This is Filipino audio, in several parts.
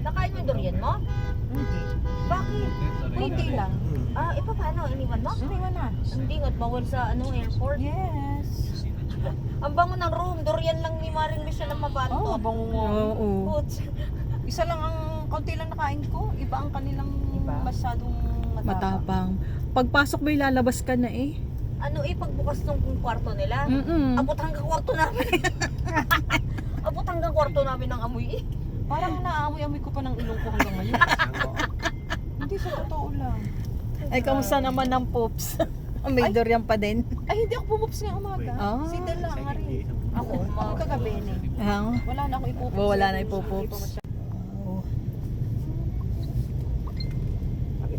Nakain mo yung durian mo? Hindi. Bakit? Hindi lang. Paano? Iniwan mo? Iniwan na. Hindi, at bawal sa airport. Yes. Ang bango ng room, durian lang ni Maring Michelle ang mabanto. Oo, bango mo. Oo. Putz. Isa lang ang kaunti lang nakain ko. Iba ang kanilang masyadong matapang. Matapang. Pagpasok mo lalabas ka na eh. Pagbukas ng kwarto nila. Abot hanggang kwarto namin. Abot hanggang kwarto namin ng amoy. Parang naamoy-amoy ko pa ng ilong ko hanggang ngayon. Hindi, sa totoo lang. Ay, kamusta naman ng poops? May durian pa din. Ay, hindi ako bumups ngayong umaga. Ah. Si Del lang, Ari. Ako kagabi ni. Wala na ako ipupups. Wala na ipupups. Oh.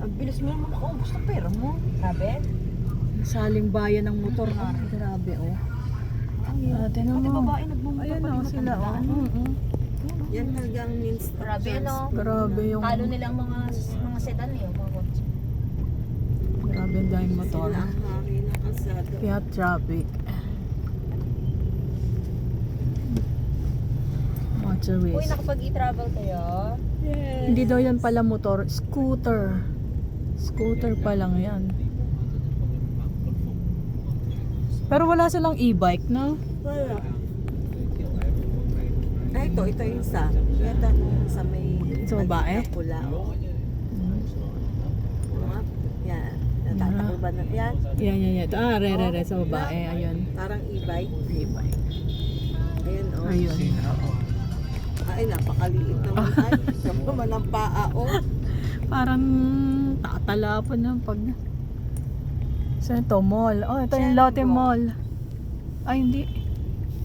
Ang bilis mo naman makaubos ng pera mo. Sabi? Saling bayan ng motor. Oh, grabe oh. Ate Pati naman. babae nagmumura Ayan pati oh, sila oh. matanda. Yan talagang means. Grabe Grabe yung Talo nila ang mga sedan mga kotse. grabe ang daming motor. Sila ang hari ng kalsada. Kaya traffic. Watch the Uy, ways. nakapag-i-travel kayo? Hindi daw yan pala motor, scooter. Scooter pa lang yan. Pero wala silang e-bike, no? Wala. Ay, ito yung isa. Yata mo sa may... Sa babae? Pula. Yan. Natatakuban na. Yan. Yan. Ito, re, sa babae. Ayun. Parang e-bike. E-bike. Ayun, oh. Ayun. Oo. Ay, napakaliit naman. Ay, sabi naman ang paa, oh. Parang tatala po ng pag... Saan ito? Mall. Oh, ito yung Lotte Mall. Ay, hindi.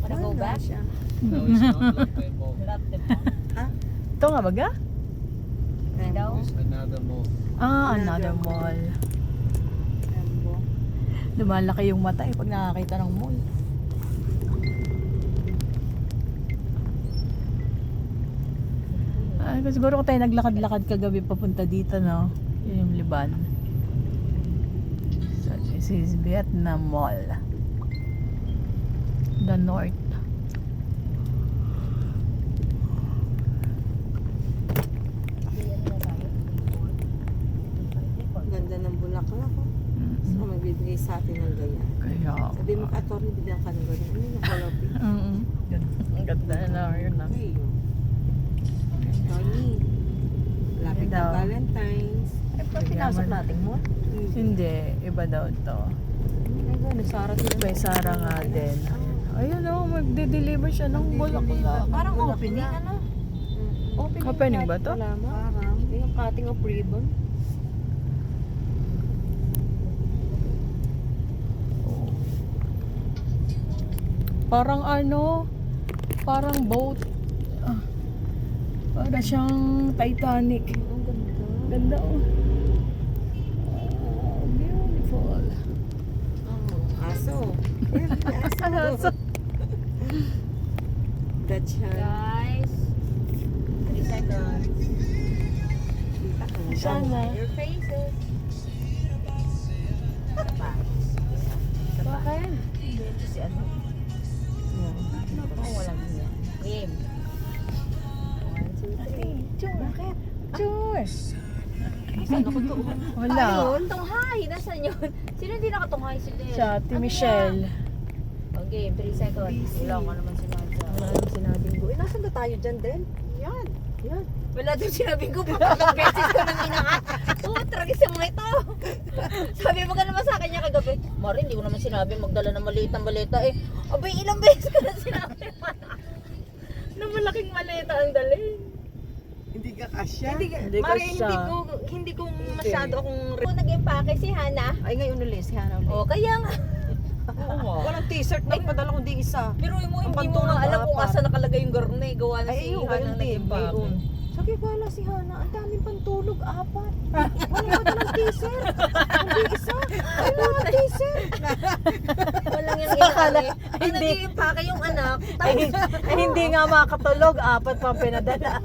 Wanna go back? siya. Love them. Ito nga baga? Hindi daw. Another mall. Lumalaki yung mata pag nakakita ng mall. Siguro kung tayo naglakad-lakad kagabi papunta dito, no? Yun yung Liban. So, this is Vietnam Mall. The North. Ganda ng bulaklak, oh. So, magbibigay sa atin ng ganyan. Kaya... Sabi mo, Atty, bigyan ka ng ganyan. Ano yung nakalapi? Ang ganda na, yun na. Ay, Tony. Lapit Daw. ng Valentine's. Ay, pa pinasok natin mo? Hindi, iba daw to. Ay, gano'n, Sarah din. May Sara nga din. Ayun oh, magde-deliver siya ng bulaklak. Parang opening, ano? Opening. Happening ba to? Wala mo. Parang. Yung cutting of ribbon. Parang ano, parang boat. Para siyang Titanic. Ang ganda. Ganda oh. Beautiful. Oh, aso. Aso. Dachshund. Guys, 3 seconds. Kita ka na. Sana. Your faces. Bakit? Hindi, ito si ano. Walang niya. Game. 1, 2, 3. Bakit? Cheers! Saan ako to? Wala. Ayun, tunghay. Nasaan yun? Sino hindi nakatunghay? Si Del. Siya, Ate Michelle. Oh, game, 3 seconds. Wala ka naman sinabi. Wala nang sinabing ko. Nasaan na tayo dyan, Del? Yan. Yan. Wala din sinabi ko pa tatlong beses ko nang inahat. Oo, tragis yung mga ito. Sabi mo ka naman sa akin niya kagabi, Mari, hindi ko naman sinabi magdala ng maliit na maleta eh. Abay, ilang beses ko na sinabi na malaking maleta ang dalhin. Hindi ka kasya. Hindi ko Mari, siya. hindi ko masyado akong... Nag-empake si Hana. Ay, ngayon ulit. Si Hannah ulit. O, kaya nga. Walang t-shirt na ipadala kundi isa. Pero mo, Ang hindi mo pantulog nga alam kung apat. asa nakalagay yung garne. Gawa na si Ay, Hana nag-empake. Sabi ko, wala si Hannah. Ang daming pantulog, 4. Wala ka ng t-shirt. Hindi isa. Wala ka t-shirt. Walang yung inakala. Ang nag-empake yung anak. Ay, hindi nga makatulog, 4 pa pinadala.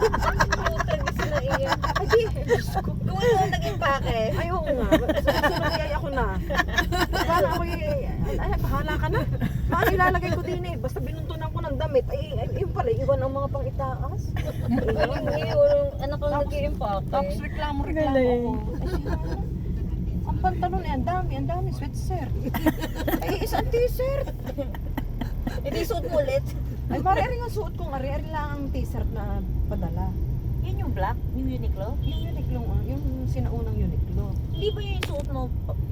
Tragis na iyan. Ay, di. Diyos ko. Kung ano nag-empake. Ay, oo nga. Sunod ay ako na. Bahala ako ay, bahala ka na. Paano ilalagay ko din eh? Basta binuntunan ko ng damit. Ay, yun pala, iwan ang mga pang-itaas. Anak ang nag-i-impact. Tapos reklamo Galing. ako. Ay, siya, ang pantalon eh, ang dami, sweatshirt. Ay, isang t-shirt. Hindi suot mo ulit. Ay, mari ang suot kong ari lang ang t-shirt na padala. Yun yung black, yung Uniqlo. Yung Uniqlo, yung sinaunang Uniqlo. Hindi ba yung suot mo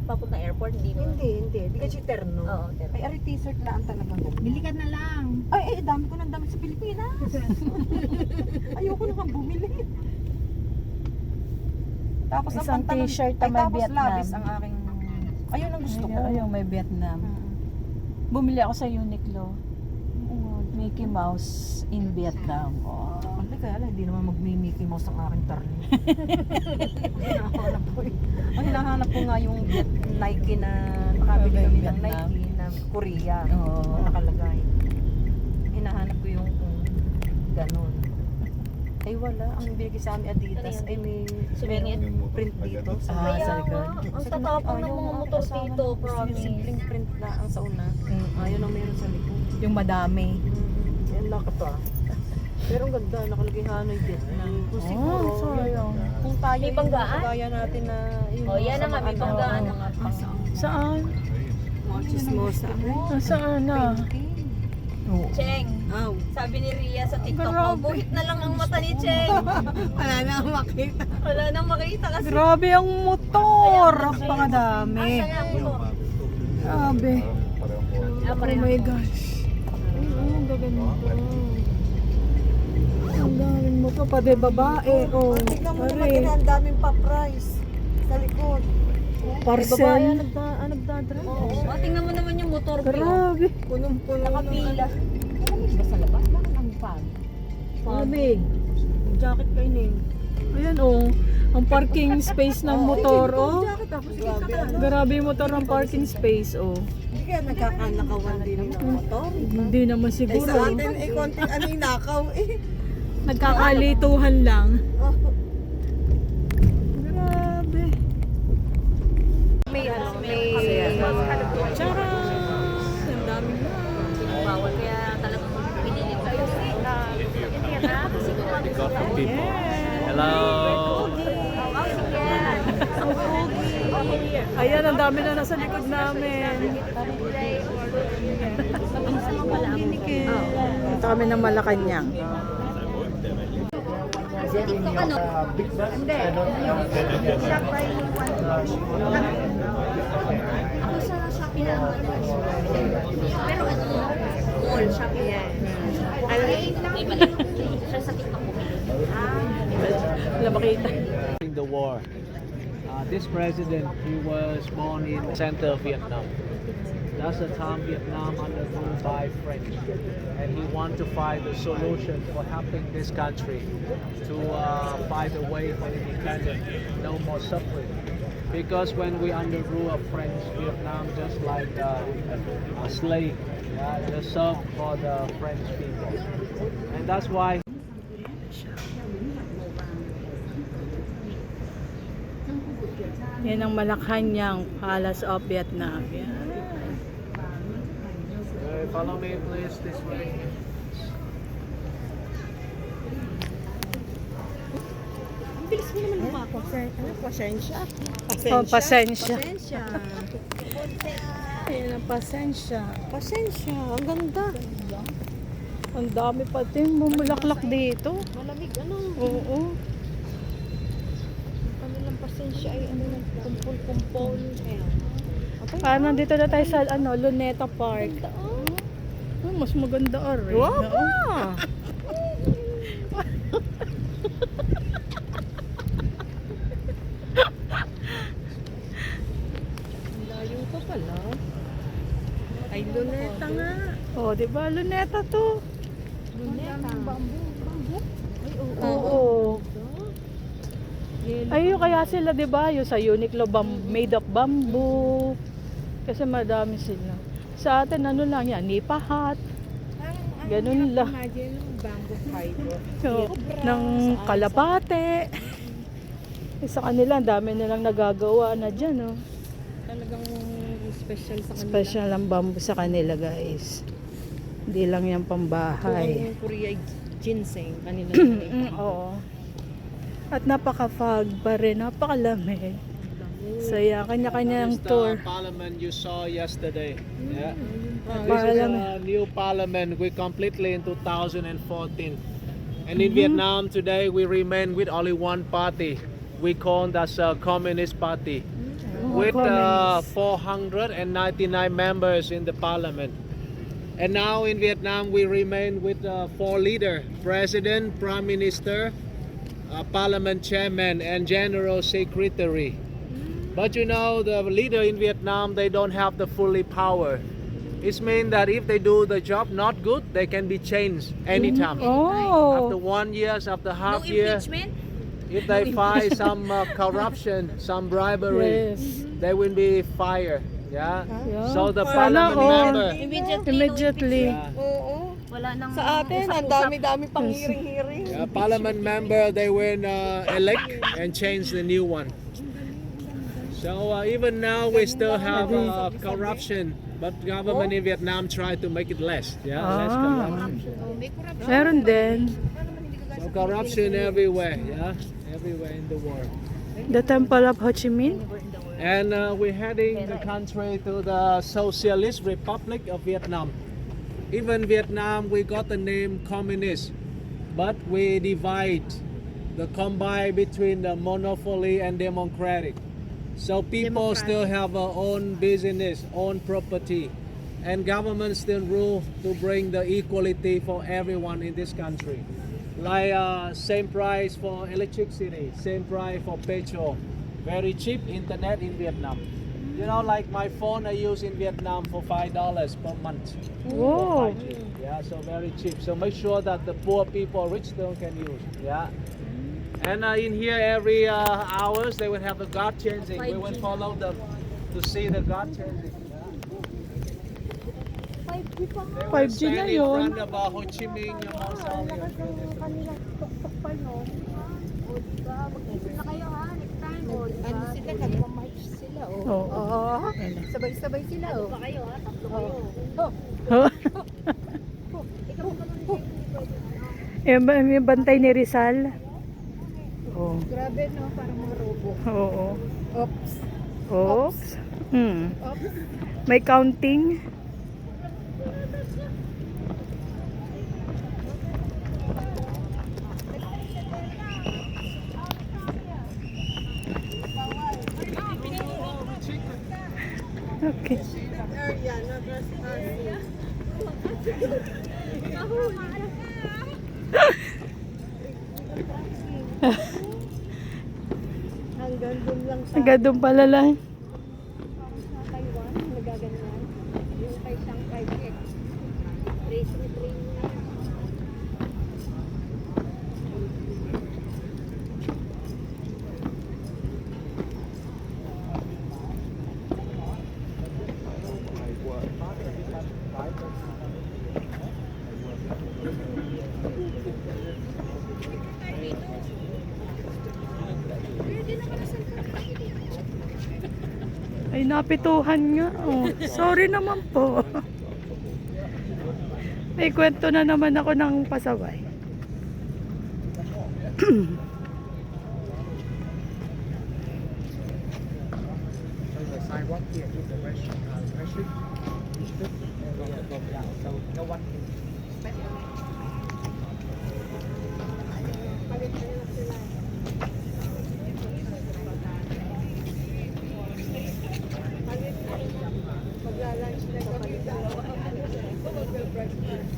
papunta airport? Hindi ba? Hindi. Di kasi terno. Oo, terno. Ay, ari t-shirt lang talagang ganda. Bili ka na lang. Ay, dami ko ng damit sa Pilipinas. Ayoko na kang bumili. Tapos ang Isang pantalon, t-shirt na ay, may tapos Vietnam. labis ang aking, ayun ang gusto ko. Ayun, may Vietnam. Bumili ako sa Uniqlo. Mickey Mouse in Vietnam. Oh. Hindi kaya lang, hindi naman mag-Mickey Mouse ang aking tarni. Hinahanap ko nga yung Nike na nakabili kami ng Vietnam. Nike na Korea Oo. na nakalagay. Hinahanap ko yung ganun. Ay wala, ang binigay sa amin Adidas ay may Sumingit? merong print dito. Ah, Kaya sa nga, likod. ang tatapon ng mga motor dito, promise. Simpleng print na ang sa una. Mm. Ayun ang meron sa likod. Yung madami. Yan lang ka Pero ang ganda, nakalagay Hanoi Vietnam. Kung siguro, sayang. kung tayo May banggaan? kagaya natin na yung Oh, yan na nga, may banggaan na nga. Saan? mga chismosa. Nasaan na? Oo. Cheng, sabi ni Ria sa TikTok mo, Grabe. buhit na lang ang mata ni Cheng. Wala na akong makita. Wala nang makita kasi. Grabe ang motor! Napakadami. Asa na ang motor? Grabe. Ah, Oh pareho. my gosh. Ang gaganda. Ang daming motor. Pati babae. Oh, Tignan mo naman pare. yun, ang daming pa-price sa likod. Parcel. Nagdadrive. Oo, tingnan mo naman yung motor ko. Grabe. Punong-puno. Nakapila. Ba sa labas? Bakit ang fan? Malamig. Jacket kayo eh. Ayan oh. Ang parking space ng motor oh. Jacket tapos sige ka na. Grabe yung motor ng parking space oh. Hindi kaya nagkakanakawan din ng motor. Hindi naman siguro. konting anong nakaw eh. Nagkakalituhan lang. Grabe. May ano, may... Tara! Ang dami na. Bawal kaya talagang pinili ko. Hello. Ayan, ang dami na nasa likod namin. Ito kami ng Malacanang. TikTok ano? Ako sa Shopee na. Pero ano, mall, Shopee yan. Hindi ba lang? Siya sa TikTok ko. Wala makita. In the war, this president, he was born in center of Vietnam. That's the time Vietnam under rule by French, and he want to find a solution for helping this country to find a way for independence, no more suffering. Because when we under rule of French, Vietnam just like a slave, yeah, just serve for the French people, and that's why. Yan ang Malacanang Palace of Vietnam. Yan. Follow me, please, this way. Bilis mo naman lumako. Pasensya. Oh, pasensya. Pasensya. Ayan ang pasensya. Pasensya. Ang ganda. Ang dami pati bumulaklak dito. Malamig ano. Oo. Kanilang pasensya ay ano lang kumpul-kumpol. Parang nandito na tayo sa Luneta Park. Mas maganda rin. Wow Oo. pa! Layo pa pala. Ay, luneta nga. Oh, di ba Luneta to? Luneta. Ay, oo. Oo. Ay, yung kaya sila, di ba? Yung sa Uniqlo, made of bamboo. Kasi madami sila. Sa atin, ano lang yan, nipa hat. Ganun lang. Imagine yung bamboo fiber. So, ng kalapate. Sa kanila, ang dami nilang nagagawa na dyan, oh. Talagang special sa kanila. Special ang bamboo sa kanila, guys. Hindi lang yan Kung pambahay. ang Korea ginseng, kanila Oo. At napaka-fog pa rin, napakalamig. So yeah, kanya-kanya ang This is tour. the parliament you saw yesterday. Yeah. This is Parliament. a new parliament. We completely in 2014. And in Vietnam today we remain with only one party. We call that a Communist Party. With Communist. 499 members in the parliament. And now in Vietnam we remain with 4 leaders: President, Prime Minister, Parliament Chairman, and General Secretary. But you know, the leader in Vietnam, they don't have the fully power. It means that if they do the job not good, they can be changed anytime. After Oh. 1 year, after No half year, impeachment? if they find some corruption, some bribery, Yes. they will be fired. Yeah. Yeah. So the Sana parliament all. member. Immediately. Yeah. Oo. Wala nang Sa atin, ang dami-dami pang hearing-hearing. Parliament member, they will elect and change the new one. So even now we still have corruption, but government in Vietnam try to make it less. Yeah, less corruption. Meron din. So corruption everywhere. Yeah, everywhere in the world. The Temple of Ho Chi Minh. And we're heading the country to the Socialist Republic of Vietnam. Even Vietnam, we got the name communist, but we divide the combine between the monopoly and democratic. So people still have their own business, own property, and government still rule to bring the equality for everyone in this country. Like same price for electricity, same price for petrol, very cheap internet in Vietnam. You know, like my phone I use in Vietnam for $5 per month. Whoa. 5G. Yeah, so very cheap. So make sure that the poor people, rich still can use. Yeah. And in here, every hours they will have the guard changing. We will follow them to see the guard changing. They will 5G stand na in yun. front of Ho Chi Minh Mausoleum. Ano sila, nagmamarch sila, oh. Oo. Sabay-sabay sila, oh. Yung bantay ni Rizal. Oh. Grabe, no? Parang mga robo. Oo. Oops. Oops. Hmm. Oops. May counting. Okay. Hanggang dun lang sa Hanggang doon pala lang. Taiwan, nagaganyan. Yung kay Shanghai X. Racing train na yan. Ay, napituhan nga. Oh. Sorry naman po. May kwento na naman ako ng pasaway. The sidewalk here is the restaurant. So no one Magla-lunch na kami dalawa. Mag-breakfast.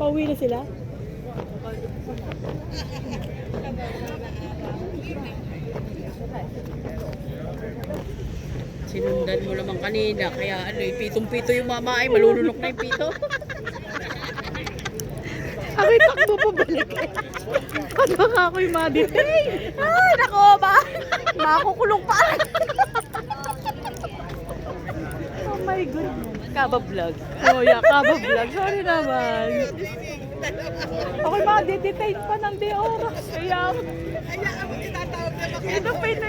Pauwi na sila? Sinundan mo naman kanina, kaya ano, pitong-pito yung mama ay malulunok na yung pito. Ako'y takbo pabalik. Ano nga ako'y ma-detain? Ay, nako ba? Makukulong pa. Oh my goodness. Kaba vlog. Oh yeah, Kaba vlog. Sorry naman. Ako'y ma-detain pa ng di oras. Kaya ito pa na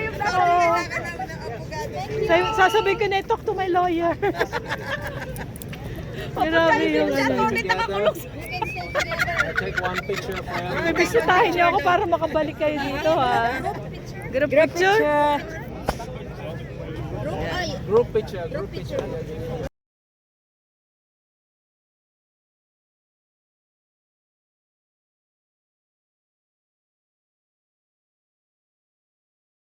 yung sasabihin ko na talk to my lawyer. Grabe yung ano. I take one picture for everyone. Bisitahin niyo ako para makabalik kayo dito ha. Group picture? Group picture.